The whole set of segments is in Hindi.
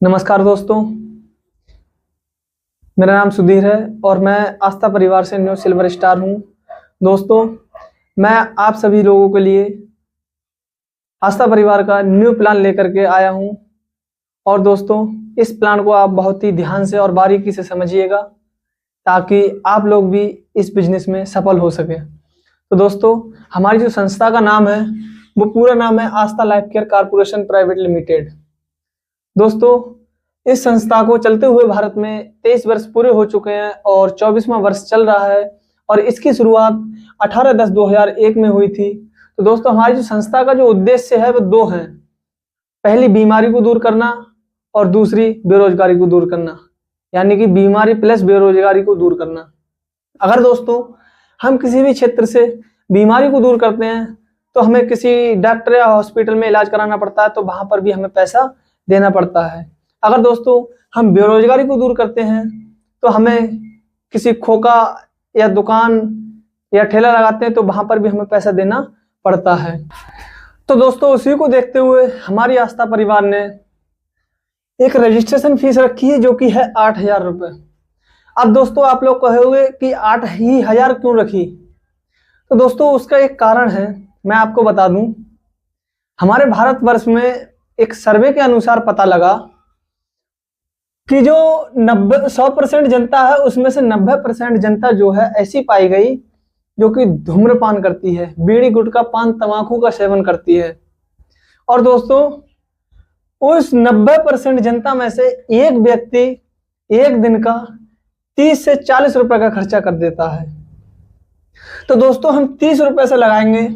नमस्कार दोस्तों, मेरा नाम सुधीर है और मैं आस्था परिवार से न्यू सिल्वर स्टार हूं। दोस्तों, मैं आप सभी लोगों के लिए आस्था परिवार का न्यू प्लान लेकर के आया हूं और दोस्तों, इस प्लान को आप बहुत ही ध्यान से और बारीकी से समझिएगा ताकि आप लोग भी इस बिजनेस में सफल हो सके। तो दोस्तों, हमारी जो संस्था का नाम है वो पूरा नाम है Aastha life care corporation private limited. दोस्तों, इस संस्था को चलते हुए भारत में 23 वर्ष पूरे हो चुके हैं और 24वां वर्ष चल रहा है और इसकी शुरुआत 18/10/2001 में हुई थी। तो दोस्तों, हमारी जो संस्था का जो उद्देश्य है वो दो हैं। पहली, बीमारी को दूर करना और दूसरी, बेरोजगारी को दूर करना, यानी कि बीमारी प्लस बेरोजगारी को दूर करना। अगर दोस्तों हम किसी भी क्षेत्र से बीमारी को दूर करते हैं तो हमें किसी डॉक्टर या हॉस्पिटल में इलाज कराना पड़ता है, तो वहां पर भी हमें पैसा देना पड़ता है। अगर दोस्तों हम बेरोजगारी को दूर करते हैं तो हमें किसी खोका या दुकान या ठेला लगाते हैं तो वहां पर भी हमें पैसा देना पड़ता है। तो दोस्तों, उसी को देखते हुए हमारी आस्था परिवार ने एक रजिस्ट्रेशन फीस रखी है जो कि है 8,000 रुपये। अब दोस्तों, आप लोग कहोगे कि 8,000 क्यों रखी? तो दोस्तों, उसका एक कारण है, मैं आपको बता दूं। हमारे भारतवर्ष में एक सर्वे के अनुसार पता लगा कि जो 100% जनता है उसमें से 90% जनता जो है ऐसी पाई गई जो कि धूम्रपान करती है, बीड़ी गुटखा पान तंबाकू का सेवन करती है। और दोस्तों, उस 90% जनता में से एक व्यक्ति एक दिन का 30 से 40 रुपए का खर्चा कर देता है। तो दोस्तों, हम 30 रुपए से लगाएंगे,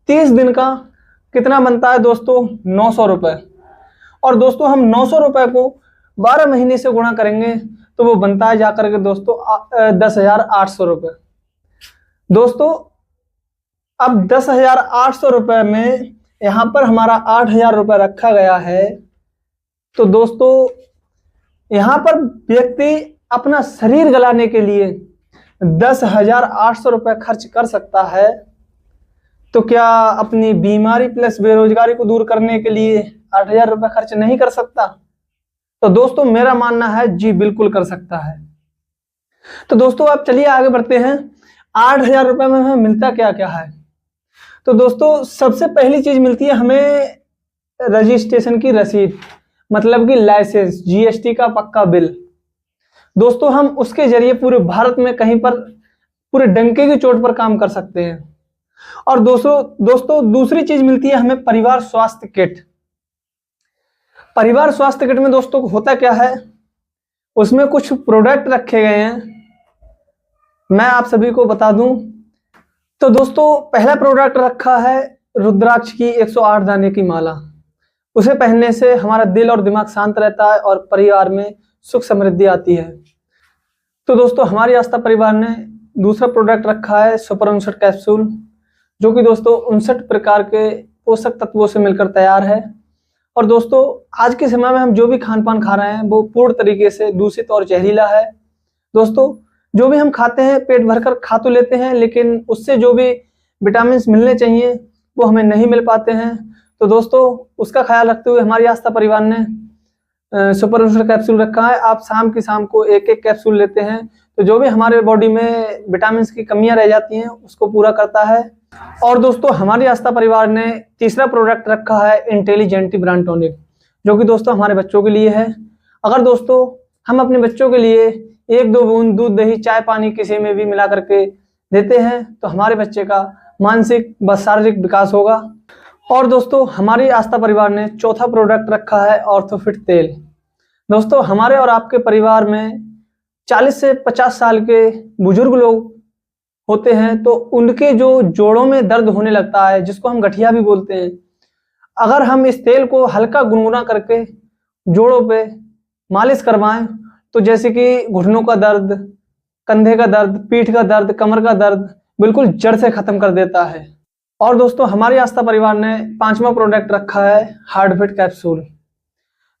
30 दिन का कितना बनता है दोस्तों? 900 रुपए। और दोस्तों, हम 900 रुपए को 12 महीने से गुणा करेंगे तो वो बनता है जाकर के दोस्तों 10,800 रुपए। दोस्तों, अब 10,800 रुपए में यहां पर हमारा 8,000 रुपए रखा गया है। तो दोस्तों, यहां पर व्यक्ति अपना शरीर गलाने के लिए 10,800 रुपए खर्च कर सकता है, तो क्या अपनी बीमारी प्लस बेरोजगारी को दूर करने के लिए 8,000 रुपए खर्च नहीं कर सकता? तो दोस्तों, मेरा मानना है जी बिल्कुल कर सकता है। तो दोस्तों, अब चलिए आगे बढ़ते हैं। 8,000 रुपए में हमें मिलता क्या क्या है? तो दोस्तों, सबसे पहली चीज मिलती है हमें रजिस्ट्रेशन की रसीद, मतलब कि लाइसेंस, जीएसटी का पक्का बिल। दोस्तों, हम उसके जरिए पूरे भारत में कहीं पर पूरे डंके की चोट पर काम कर सकते हैं। और दोस्तों दूसरी चीज मिलती है हमें परिवार स्वास्थ्य किट। परिवार स्वास्थ्य किट में दोस्तों होता क्या है, उसमें कुछ प्रोडक्ट रखे गए हैं, मैं आप सभी को बता दूं। तो दोस्तों, पहला प्रोडक्ट रखा है रुद्राक्ष की 108 दाने की माला। उसे पहनने से हमारा दिल और दिमाग शांत रहता है और परिवार में सुख समृद्धि आती है। तो दोस्तों, हमारी आस्था परिवार ने दूसरा प्रोडक्ट रखा है सुपर 59 कैप्सूल, जो कि दोस्तों 59 प्रकार के पोषक तत्वों से मिलकर तैयार है। और दोस्तों, आज के समय में हम जो भी खान पान खा रहे हैं वो पूर्ण तरीके से दूषित और जहरीला है। दोस्तों, जो भी हम खाते हैं पेट भरकर खा तो लेते हैं, लेकिन उससे जो भी विटामिन मिलने चाहिए वो हमें नहीं मिल पाते हैं। तो दोस्तों, उसका ख्याल रखते हुए हमारी आस्था परिवार ने सुपर 59 कैप्सूल रखा है। आप शाम को एक एक कैप्सूल लेते हैं तो जो भी हमारे बॉडी में विटामिन की कमियां रह जाती हैं उसको पूरा करता है। और दोस्तों, हमारी आस्था परिवार ने तीसरा प्रोडक्ट रखा है इंटेलिजेंटी ब्रांड टॉनिक, जो कि दोस्तों हमारे बच्चों के लिए है। अगर दोस्तों हम अपने बच्चों के लिए 1-2 बूंद दूध दही चाय पानी किसी में भी मिला करके देते हैं तो हमारे बच्चे का मानसिक व शारीरिक विकास होगा। और दोस्तों, हमारी आस्था परिवार ने चौथा प्रोडक्ट रखा है ऑर्थोफिट तेल। दोस्तों, हमारे और आपके परिवार में 40 से 50 साल के बुजुर्ग लोग होते हैं तो उनके जो जोड़ों में दर्द होने लगता है, जिसको हम गठिया भी बोलते हैं, अगर हम इस तेल को हल्का गुनगुना करके जोड़ों पे मालिश करवाएं तो जैसे कि घुटनों का दर्द, कंधे का दर्द, पीठ का दर्द, कमर का दर्द बिल्कुल जड़ से खत्म कर देता है। और दोस्तों, हमारी आस्था परिवार ने 5वां प्रोडक्ट रखा है हार्डफिट कैप्सूल।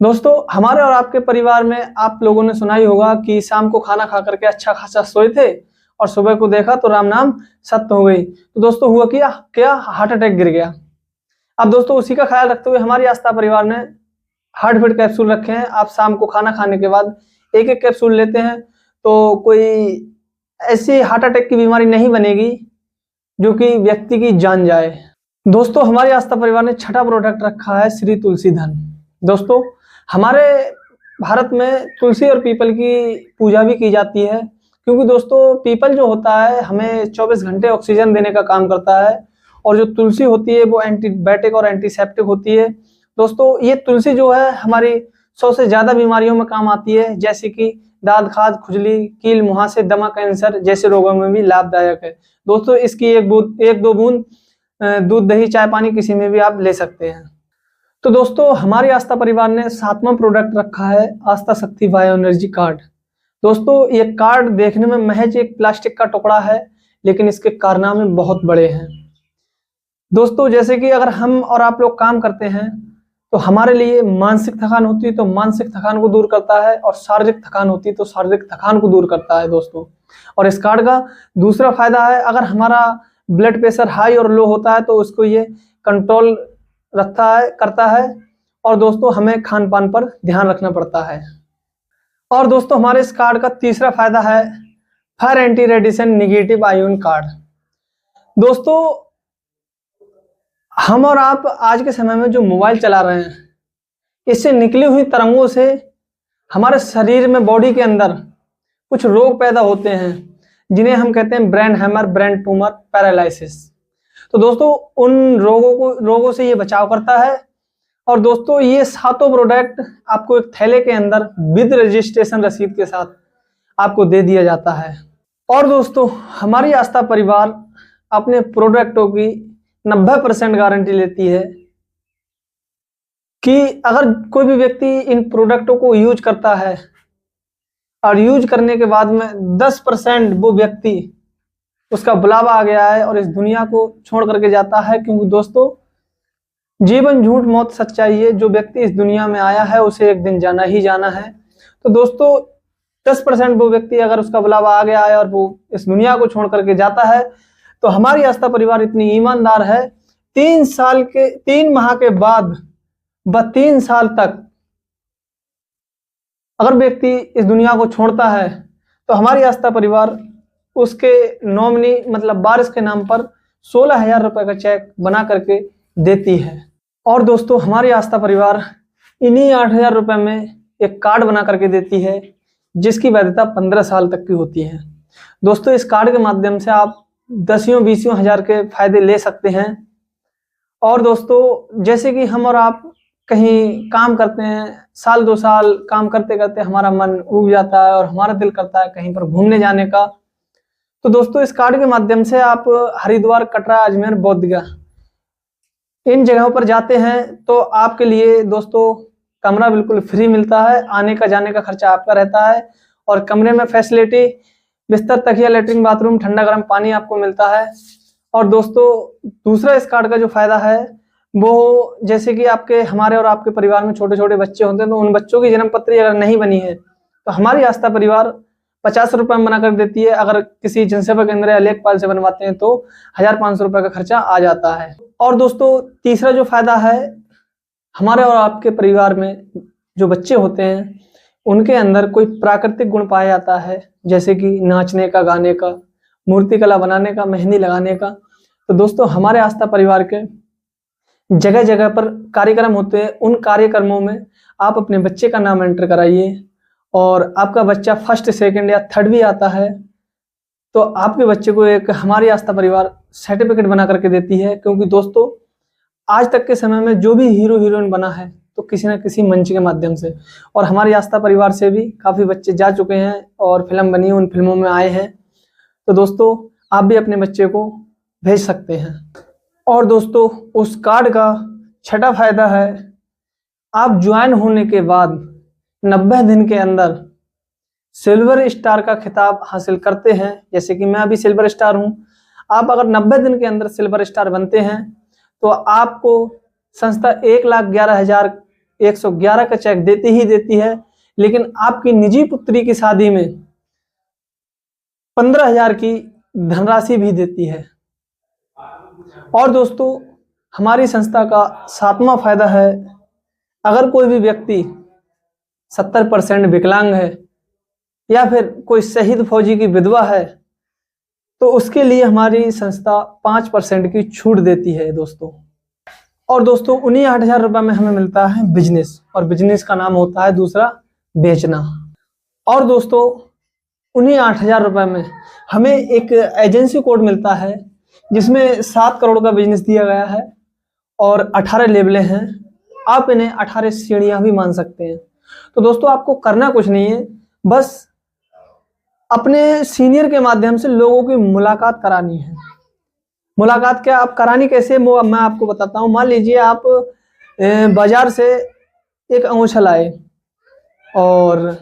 दोस्तों, हमारे और आपके परिवार में आप लोगों ने सुना ही होगा कि शाम को खाना खा करके अच्छा खासा सोए थे और सुबह को देखा तो राम नाम सत्य हो गई। तो दोस्तों, हुआ क्या हार्ट अटैक गिर गया। अब दोस्तों, उसी का ख्याल रखते हुए हमारी आस्था परिवार ने हार्ट फिट कैप्सूल रखे हैं। आप शाम को खाना खाने के बाद एक एक कैप्सूल लेते हैं तो कोई ऐसी हार्ट अटैक की बीमारी नहीं बनेगी जो कि व्यक्ति की जान जाए। दोस्तों, हमारे आस्था परिवार ने छठा प्रोडक्ट रखा है श्री तुलसी धन। दोस्तों, हमारे भारत में तुलसी और पीपल की पूजा भी की जाती है, क्योंकि दोस्तों पीपल जो होता है हमें 24 घंटे ऑक्सीजन देने का काम करता है, और जो तुलसी होती है वो एंटीबायोटिक और एंटीसेप्टिक होती है। दोस्तों, ये तुलसी जो है हमारी 100 से ज्यादा बीमारियों में काम आती है, जैसे कि दांत खाज, खुजली, कील मुहासे, दमा, कैंसर जैसे रोगों में भी लाभदायक है। दोस्तों, इसकी एक दो बूंद दूध, दही, चाय, पानी किसी में भी आप ले सकते हैं। तो दोस्तों, हमारी आस्था परिवार ने 7वां प्रोडक्ट रखा है आस्था शक्ति बायो एनर्जी कार्ड। दोस्तों, ये कार्ड देखने में महज एक प्लास्टिक का टुकड़ा है, लेकिन इसके कारनामे बहुत बड़े हैं। दोस्तों, जैसे कि अगर हम और आप लोग काम करते हैं तो हमारे लिए मानसिक थकान होती है, तो मानसिक थकान को दूर करता है, और शारीरिक थकान होती है तो शारीरिक थकान को दूर करता है दोस्तों। और इस कार्ड का दूसरा फायदा है, अगर हमारा ब्लड प्रेशर हाई और लो होता है तो उसको ये कंट्रोल करता है। और दोस्तों, हमें खान पान पर ध्यान रखना पड़ता है। और दोस्तों, हमारे इस कार्ड का तीसरा फायदा है fire anti radiation negative ion card. दोस्तों, हम और आप आज के समय में जो मोबाइल चला रहे हैं, इससे निकली हुई तरंगों से हमारे शरीर में, बॉडी के अंदर कुछ रोग पैदा होते हैं, जिन्हें हम कहते हैं brain hammer, brain tumour, paralysis. तो दोस्तों, उन रोगों से ये बचाव करता है। और दोस्तों, ये 7 प्रोडक्ट आपको एक थैले के अंदर विद रजिस्ट्रेशन रसीद के साथ आपको दे दिया जाता है। और दोस्तों, हमारी आस्था परिवार अपने प्रोडक्टों की 90% गारंटी लेती है कि अगर कोई भी व्यक्ति इन प्रोडक्टों को यूज करता है और यूज करने के बाद में 10% वो व्यक्ति उसका बुलावा आ गया है और इस दुनिया को छोड़ करके जाता है, क्योंकि दोस्तों जीवन झूठ मौत सच्चाई है, जो व्यक्ति इस दुनिया में आया है उसे एक दिन जाना ही जाना है। तो दोस्तों 10% वो व्यक्ति अगर उसका बुलावा आ गया है और वो इस दुनिया को छोड़ करके जाता है, तो हमारी आस्था परिवार इतनी ईमानदार है, 3 माह के बाद 3 साल तक अगर व्यक्ति इस दुनिया को छोड़ता है तो हमारी आस्था परिवार उसके नॉमिनी मतलब वारिस के नाम पर 16,000 रुपए का चेक बना करके देती है। और दोस्तों, हमारी आस्था परिवार इन्हीं 8,000 रुपए में एक कार्ड बना करके देती है, जिसकी वैधता 15 साल तक की होती है। दोस्तों, इस कार्ड के माध्यम से आप 10-20 हजार के फायदे ले सकते हैं। और दोस्तों, जैसे कि हम और आप कहीं काम करते हैं, साल 2 साल काम करते करते हमारा मन उब जाता है और हमारा दिल करता है कहीं पर घूमने जाने का, तो दोस्तों इस कार्ड के माध्यम से आप हरिद्वार, कटरा, अजमेर, बोधगया इन जगहों पर जाते हैं तो आपके लिए दोस्तों कमरा बिल्कुल फ्री मिलता है, आने का जाने का खर्चा आपका रहता है, और कमरे में फैसिलिटी बिस्तर, तकिया, लेटरिन, बाथरूम, ठंडा गर्म पानी आपको मिलता है। और दोस्तों, दूसरा इस कार्ड का जो फायदा है वो, जैसे कि आपके, हमारे और आपके परिवार में छोटे छोटे बच्चे होते हैं, तो उन बच्चों की जन्म पत्री अगर नहीं बनी है तो हमारी आस्था परिवार 50 रुपए में बना कर देती है। अगर किसी जनसेवा केंद्र या लेखपाल से बनवाते हैं तो 1,500 रुपए का खर्चा आ जाता है। और दोस्तों, तीसरा जो फायदा है, हमारे और आपके परिवार में जो बच्चे होते हैं उनके अंदर कोई प्राकृतिक गुण पाया जाता है, जैसे कि नाचने का, गाने का, मूर्तिकला बनाने का, मेहंदी लगाने का। तो दोस्तों, हमारे आस्था परिवार के जगह जगह पर कार्यक्रम होते हैं, उन कार्यक्रमों में आप अपने बच्चे का नाम एंटर कराइए, और आपका बच्चा फर्स्ट, सेकंड या थर्ड भी आता है तो आपके बच्चे को एक हमारी आस्था परिवार सर्टिफिकेट बना करके देती है। क्योंकि दोस्तों, आज तक के समय में जो भी हीरो हीरोइन बना है तो किसी न किसी मंच के माध्यम से, और हमारी आस्था परिवार से भी काफ़ी बच्चे जा चुके हैं और फिल्म बनी, उन फिल्मों में आए हैं। तो दोस्तों, आप भी अपने बच्चे को भेज सकते हैं। और दोस्तों, उस कार्ड का छठा फायदा है, आप ज्वाइन होने के बाद 90 दिन के अंदर सिल्वर स्टार का खिताब हासिल करते हैं। जैसे कि मैं अभी सिल्वर स्टार हूं, आप अगर 90 दिन के अंदर सिल्वर स्टार बनते हैं तो आपको संस्था 1,11,111 का चेक देती ही देती है, लेकिन आपकी निजी पुत्री की शादी में 15,000 की धनराशि भी देती है। और दोस्तों, हमारी संस्था का 7वां फायदा है अगर कोई भी व्यक्ति 70% विकलांग है या फिर कोई शहीद फौजी की विधवा है तो उसके लिए हमारी संस्था 5% की छूट देती है दोस्तों। और दोस्तों उन्हीं 8,000 रुपये में हमें मिलता है बिजनेस, और बिजनेस का नाम होता है दूसरा बेचना। और दोस्तों उन्हीं 8,000 रुपये में हमें एक एजेंसी कोड मिलता है जिसमें 7 करोड़ का बिजनेस दिया गया है और 18 लेवलें हैं। आप इन्हें 18 श्रेणियां भी मान सकते हैं। तो दोस्तों आपको करना कुछ नहीं है, बस अपने सीनियर के माध्यम से लोगों की मुलाकात करानी है। मुलाकात क्या आप करानी कैसे, वो मैं आपको बताता हूँ। मान लीजिए आप बाजार से एक अंगूछा लाए और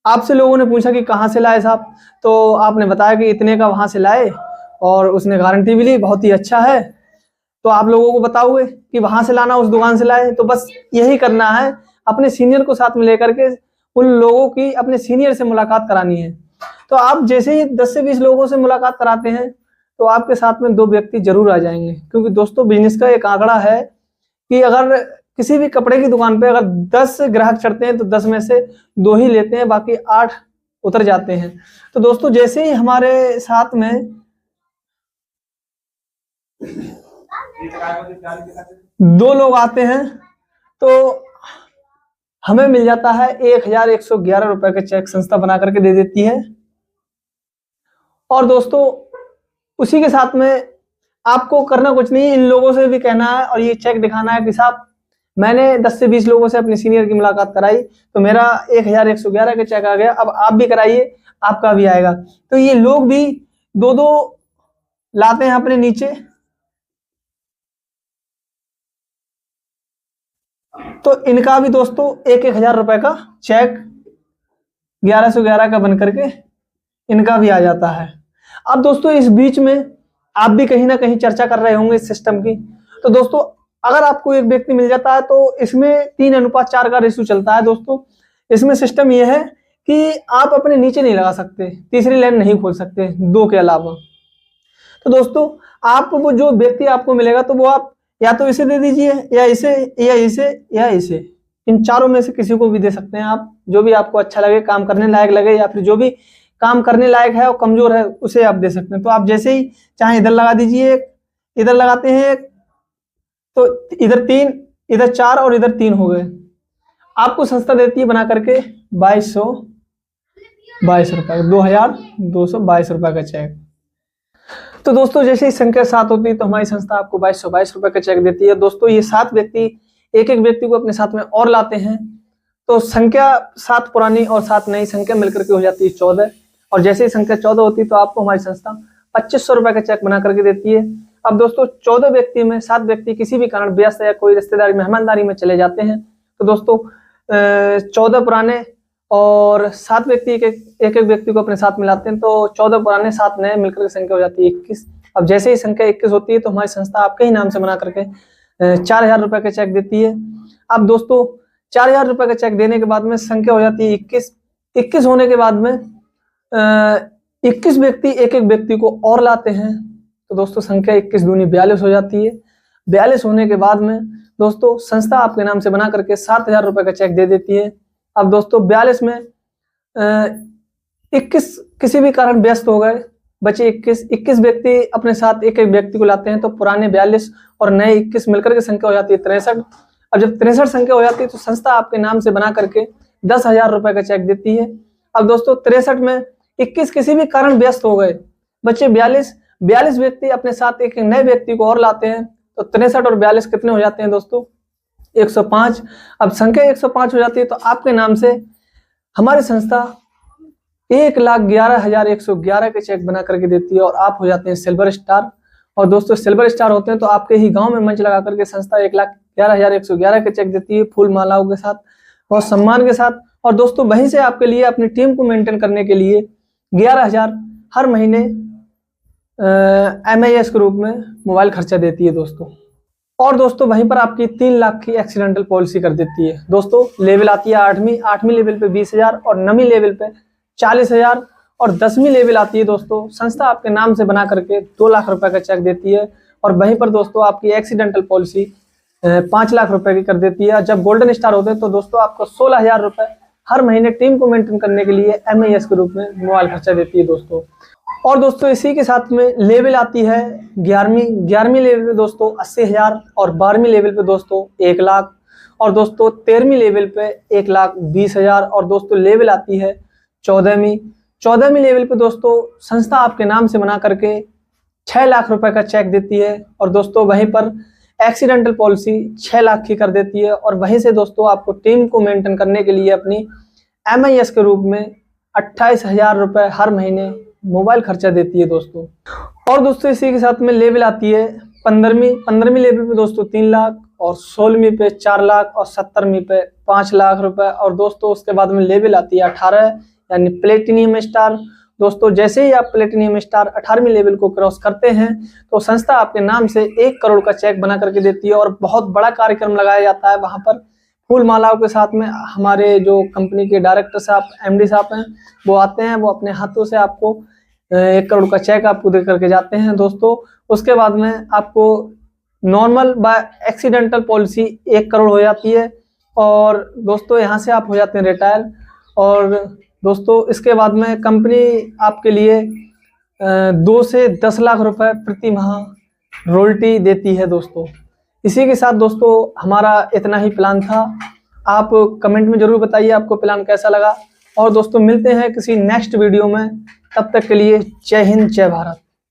आपसे लोगों ने पूछा कि कहाँ से लाए साहब, तो आपने बताया कि इतने का वहां से लाए और उसने गारंटी भी ली, बहुत ही अच्छा है। तो आप लोगों को बताओगे कि वहां से लाना, उस दुकान से लाए। तो बस यही करना है, अपने सीनियर को साथ में लेकर के उन लोगों की अपने सीनियर से मुलाकात करानी है। तो आप जैसे ही 10 से 20 लोगों से मुलाकात कराते हैं तो आपके साथ में 2 व्यक्ति जरूर आ जाएंगे। क्योंकि दोस्तों बिजनेस का एक आंकड़ा है कि अगर किसी भी कपड़े की दुकान पे अगर 10 ग्राहक चढ़ते हैं तो 10 में से 2 ही लेते हैं, बाकी 8 उतर जाते हैं। तो दोस्तों जैसे ही हमारे साथ में 2 लोग आते हैं तो हमें मिल जाता है 1,111 रुपए का चेक संस्था बना करके दे देती है। और दोस्तों उसी के साथ में आपको करना कुछ नहीं, इन लोगों से भी कहना है और ये चेक दिखाना है कि साहब मैंने 10 से 20 लोगों से अपने सीनियर की मुलाकात कराई तो मेरा 1,111 का चेक आ गया, अब आप भी कराइए आपका भी आएगा। तो ये लोग भी 2-2 लाते हैं अपने नीचे, तो इनका भी दोस्तों 1,000 रुपए का चेक 1111 का बन करके इनका भी आ जाता है। अब दोस्तों इस बीच में आप भी कहीं ना कहीं चर्चा कर रहे होंगे इस सिस्टम की। तो दोस्तों अगर आपको एक व्यक्ति मिल जाता है तो इसमें 3:4 का रेशियो चलता है। दोस्तों इसमें सिस्टम यह है कि आप अपने नीचे नहीं लगा सकते, तीसरी लाइन नहीं खोल सकते 2 के अलावा। तो दोस्तों आप वो जो व्यक्ति आपको मिलेगा तो वो आप या तो इसे दे दीजिए या इसे या इसे या इसे, इन चारों में से किसी को भी दे सकते हैं आप, जो भी आपको अच्छा लगे, काम करने लायक लगे, या फिर जो भी काम करने लायक है और कमजोर है उसे आप दे सकते हैं। तो आप जैसे ही चाहे इधर लगा दीजिए, एक इधर लगाते हैं एक, तो इधर 3, इधर 4 और इधर 3 हो गए। आपको संस्था देती है बना करके 2,222 रुपए, 2,222 रुपए का चेक। तो दोस्तों जैसे ही संख्या 7 होती है तो हमारी संस्था आपको 2,222 रुपए का चेक देती है। दोस्तों ये 7 व्यक्ति एक व्यक्ति को अपने साथ में और लाते हैं तो संख्या 7 पुरानी और 7 नई संख्या मिलकर के हो जाती है 14। और जैसे ही संख्या 14 होती है तो आपको हमारी संस्था 2,500 रुपए का चेक बना करके देती है। अब दोस्तों 14 व्यक्ति में 7 व्यक्ति किसी भी कारण व्यस्त या कोई रिश्तेदारी मेहमानदारी में चले जाते हैं तो दोस्तों 14 पुराने और 7 व्यक्ति एक व्यक्ति को अपने साथ मिलाते हैं तो 14 पुराने 7 नए मिलकर की संख्या हो जाती है 21। अब जैसे ही संख्या 21 होती है तो हमारी संस्था आपके ही नाम से बना करके 4,000 रुपए का चेक देती है। अब दोस्तों 4,000 रुपए का चेक देने के बाद में संख्या हो जाती है 21। 21 होने के बाद में 21 व्यक्ति एक व्यक्ति को और लाते हैं तो दोस्तों संख्या 21 दूनी 42 हो जाती है। 42 होने के बाद में दोस्तों संस्था आपके नाम से बना करके 7,000 रुपए का चेक दे देती है। अब दोस्तों 42 में 21 किसी भी कारण व्यस्त हो गए, बचे 21 व्यक्ति अपने साथ एक व्यक्ति को लाते हैं तो पुराने 42 और नए 21 मिलकर के संख्या हो जाती है 63। अब जब 63 संख्या हो जाती है तो संस्था आपके नाम से बना करके 10,000 रुपए का चेक देती है। अब दोस्तों 63 में 21 किसी भी कारण व्यस्त हो गए, बचे 42 व्यक्ति अपने साथ एक नए व्यक्ति को और लाते हैं तो 63 और 42 कितने हो जाते हैं दोस्तों 105। अब संख्या 105 हो जाती है तो आपके नाम से हमारी संस्था 1,11,111 के चेक बना करके देती है और आप हो जाते हैं सिल्वर स्टार। और दोस्तों सिल्वर स्टार होते हैं तो आपके ही गांव में मंच लगा करके संस्था 1,11,111 के चेक देती है फूल मालाओं के साथ, बहुत सम्मान के साथ। और दोस्तों वहीं से आपके लिए अपनी टीम को मेंटेन करने के लिए 11,000 हर महीने MIS के रूप में मोबाइल खर्चा देती है दोस्तों। और दोस्तों वहीं पर आपकी 3 लाख की एक्सीडेंटल पॉलिसी कर देती है। दोस्तों लेवल आती है 8वीं लेवल पे 20,000 और 9वीं लेवल पे 40,000 और 10वीं लेवल आती है दोस्तों संस्था आपके नाम से बना करके 2 लाख रुपए का चेक देती है। और वहीं पर दोस्तों आपकी एक्सीडेंटल पॉलिसी 5 लाख रुपए की कर देती है। जब गोल्डन स्टार होते हैं तो दोस्तों आपको 16,000 रुपए हर महीने टीम को मेंटेन करने के लिए MIS के रूप में मोबाइल खर्चा देती है दोस्तों। और दोस्तों इसी के साथ में लेवल आती है 11वीं लेवल पे दोस्तों 80,000 और 12वीं लेवल पे दोस्तों 1 लाख और दोस्तों 13वीं लेवल पे 1,20,000 और दोस्तों लेवल आती है 14वीं लेवल पे दोस्तों संस्था आपके नाम से बना करके 6 लाख रुपए का चेक देती है और दोस्तों वहीं पर एक्सीडेंटल पॉलिसी 6 लाख की कर देती है और वहीं से दोस्तों आपको टीम को मेंटेन करने के लिए अपनी MIS के रूप में 28,000 रुपए हर महीने मोबाइल खर्चा देती है दोस्तों। और दोस्तों इसी के साथ में लेवल आती है 15वीं लेवल पे दोस्तों 3 लाख और 16वीं पे 4 लाख और 17वीं पे 5 लाख रुपए और दोस्तों उसके बाद में लेवल आती है 18 यानी प्लेटिनियम स्टार। दोस्तों जैसे ही आप प्लेटिनियम स्टार 18वीं लेवल को क्रॉस करते हैं तो संस्था आपके नाम से 1 करोड़ का चेक बना करके देती है और बहुत बड़ा कार्यक्रम लगाया जाता है। वहां पर फूल मालाओं के साथ में हमारे जो कंपनी के डायरेक्टर साहब MD साहब हैं वो आते हैं, वो अपने हाथों से आपको 1 करोड़ का चेक आपको दे करके जाते हैं दोस्तों। उसके बाद में आपको normal by accidental policy 1 crore हो जाती है और दोस्तों यहाँ से आप हो जाते हैं रिटायर। और दोस्तों इसके बाद में कंपनी आपके लिए 2 से 10 लाख रुपए प्रति माह रॉयल्टी देती है दोस्तों। इसी के साथ दोस्तों हमारा इतना ही प्लान था। आप कमेंट में जरूर बताइए आपको प्लान कैसा लगा और दोस्तों मिलते हैं किसी नेक्स्ट वीडियो में। तब तक के लिए जय हिंद जय भारत।